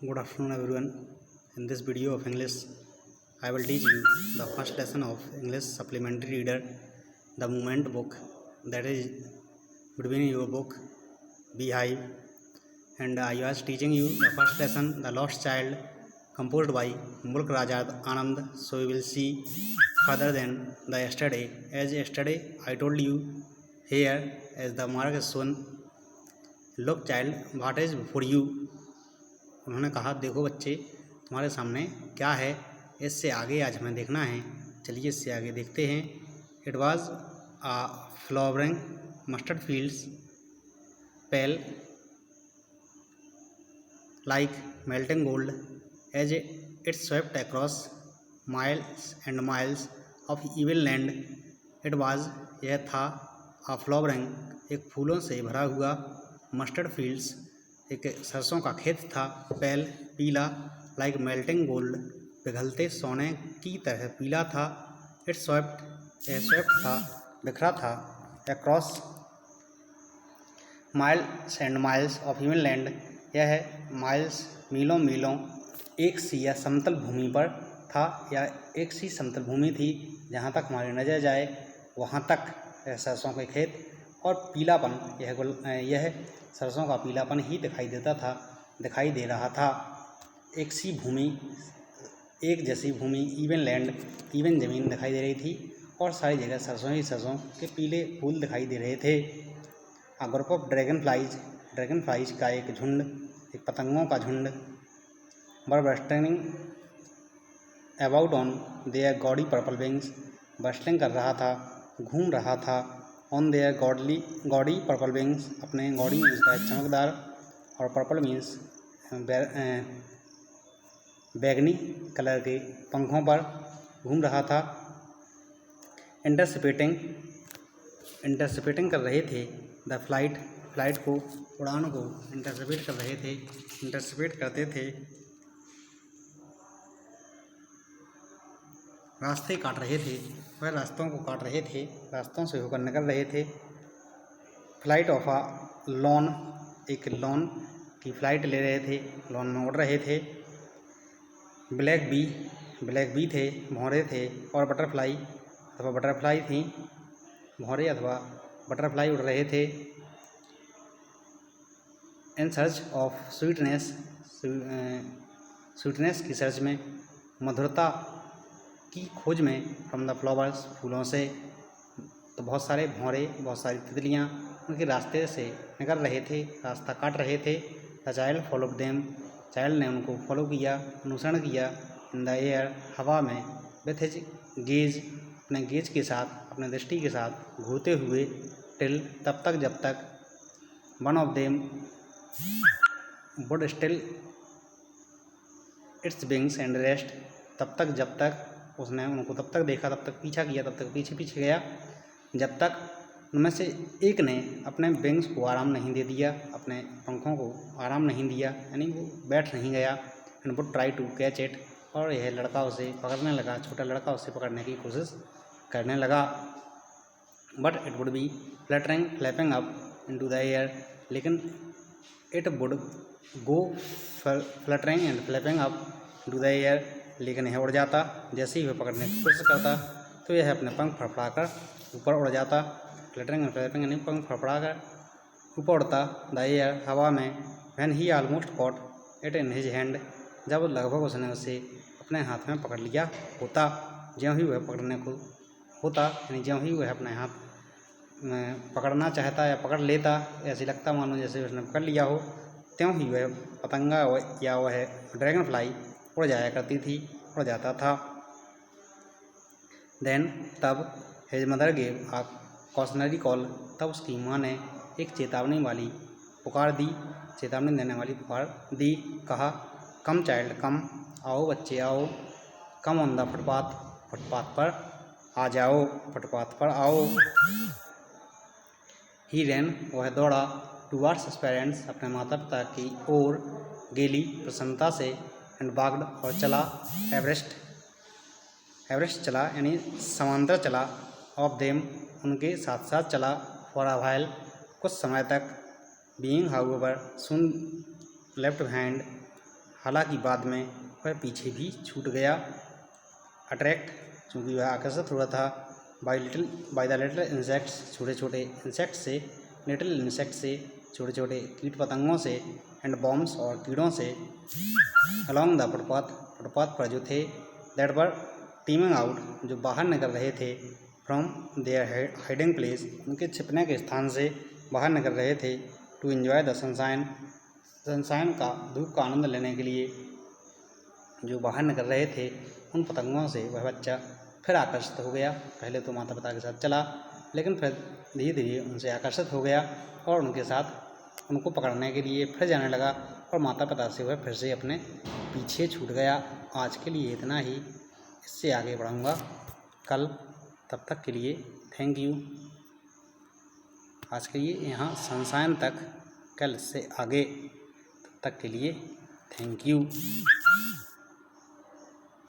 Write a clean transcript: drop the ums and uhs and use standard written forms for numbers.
Good afternoon, everyone. In this video of English, I will teach you the first lesson of English Supplementary Reader, the Movement book, that is between your book, Beehive, and I was teaching you the first lesson, The Lost Child, composed by Mulk Rajad Anand. So we will see further than the yesterday. As yesterday, I told you here, as the mark is shown, look child, what is before you? उन्होंने कहा देखो बच्चे तुम्हारे सामने क्या है, इससे आगे आज हमें देखना है। चलिए इससे आगे देखते हैं। It was a flowering mustard fields pale like melting gold as it swept across miles and miles of evil land. It was यह था आ फ्लावरिंग एक फूलों से भरा हुआ, मस्टर्ड फील्ड्स एक सरसों का खेत था, पेल पीला, लाइक मेल्टिंग गोल्ड पिघलते सोने की तरह पीला था। इट स्वेप्ट था बिखरा था, across miles and miles of human land यह है माइल्स मीलों मीलों एक सी या समतल भूमि पर था, या एक सी समतल भूमि थी जहाँ तक हमारी नज़र जाए वहाँ तक सरसों के खेत और पीलापन, यह सरसों का पीलापन ही दिखाई दे रहा था। एक सी भूमि, एक जैसी भूमि, इवन लैंड, इवन ज़मीन दिखाई दे रही थी और सारी जगह सरसों ही सरसों के पीले फूल दिखाई दे रहे थे। A group of dragonflies का एक झुंड, एक पतंगों का झुंड, were busting about on their gaudy purple wings, busting कर रहा था, घूम रहा था, on their gaudy purple wings अपने गॉडी मीन्स का चमकदार, और पर्पल मीन्स बैगनी कलर के पंखों पर घूम रहा था। इंटरसिपेटिंग कर रहे थे द फ्लाइट को, उड़ान को इंटरसिपेट कर रहे थे, इंटरसिपेट करते थे, रास्ते काट रहे थे, वह रास्तों को काट रहे थे, रास्तों से होकर निकल रहे थे। फ्लाइट ऑफ आ लॉन, एक लॉन की फ्लाइट ले रहे थे, लॉन में उड़ रहे थे। ब्लैक बी थे, भौरे थे, और बटरफ्लाई थी, भौरे अथवा बटरफ्लाई उड़ रहे थे। इन सर्च ऑफ स्वीटनेस की सर्च में, मधुरता की खोज में, फ्रॉम द फ्लावर्स फूलों से। तो बहुत सारे भौरे, बहुत सारी तितलियाँ उनके रास्ते से निकल रहे थे, रास्ता काट रहे थे। The child followed them, child ने उनको फॉलो किया, अनुसरण किया। इन द एयर, हवा में, विथ हिज गेज, अपने गेज के साथ, अपने दृष्टि के साथ घूरते हुए, टिल तब तक जब तक, one of them would still its wings and rest, तब तक जब तक उसने उनको तब तक देखा, तब तक पीछा किया, तब तक पीछे गया जब तक उनमें से एक ने अपने विंग्स को आराम नहीं दे दिया, अपने पंखों को आराम नहीं दिया, यानी वो बैठ नहीं गया। And would try to catch it, और यह लड़का उसे पकड़ने लगा, छोटा लड़का उसे पकड़ने की कोशिश करने लगा। But it would be flapping up into the air, लेकिन it would go fluttering and flapping up into the air, लेकिन यह उड़ जाता। जैसे ही वह पकड़ने की कोशिश करता तो यह अपने पंख फड़फड़ाकर ऊपर उड़ जाता। फ्लटरिंग एंड फ्लैपिंग यानी पंख फड़फड़ाकर ऊपर उड़ता। द एयर, हवा में। When he almost caught it in his hand, जब लगभग उसने उसे अपने हाथ में पकड़ लिया होता। ज्यों ही वह पकड़ने को होता, यानी ज्यों ही वह अपने हाथ में पकड़ना चाहता या पकड़ लेता, ऐसे लगता मानो जैसे उसने पकड़ लिया हो, त्यों ही वह पतंगा या वह ड्रैगन फ्लाई उड़ जाया करती थी, उड़ जाता था। देन, तब, हिज मदर गेव आ कॉशनरी कॉल, तब उसकी माँ ने एक चेतावनी वाली पुकार दी, चेतावनी देने वाली पुकार दी। कहा, कम चाइल्ड कम, आओ बच्चे आओ, कम ऑन द फुटपाथ पर आ जाओ, फुटपाथ पर आओ। ही रैन, वह दौड़ा, टूवर्ड्स हिज पेरेंट्स, अपने माता पिता की ओर, गेली, प्रसन्नता से, एंड वॉक्ड, और चला, एवरेस्ट चला, यानी समांतर चला, ऑफ देम, उनके साथ साथ चला, फॉर अ व्हाइल, कुछ समय तक, बीइंग हाउएवर सून लेफ्ट बिहाइंड, हालांकि बाद में वह पीछे भी छूट गया। अट्रैक्ट, चूँकि वह आकर्षित हुआ था बाय द लिटिल इंसेक्ट्स, छोटे छोटे इंसेक्ट से, लिटिल इंसेक्ट से, छोटे छोटे कीट पतंगों से, एंड बॉम्ब्स और कीड़ों से, अलॉन्ग द फुटपाथ, फुटपाथ पर जो थे, दैट वर टीमिंग आउट, जो बाहर निकल रहे थे, फ्रॉम देयर हाइडिंग प्लेस, उनके छिपने के स्थान से बाहर निकल रहे थे, to enjoy the sunshine, sunshine का, धूप का आनंद लेने के लिए जो बाहर निकल रहे थे, उन पतंगों से वह बच्चा फिर आकर्षित हो गया। पहले तो माता पिता के साथ चला, लेकिन फिर धीरे धीरे उनसे आकर्षित हो गया और उनके साथ उनको पकड़ने के लिए फिर जाने लगा और माता पिता से वह फिर से अपने पीछे छूट गया। आज के लिए इतना ही, इससे आगे बढ़ूँगा कल, तब तक के लिए थैंक यू। आज के लिए यहाँ सनशाइन तक, कल से आगे, तब तक के लिए थैंक यू।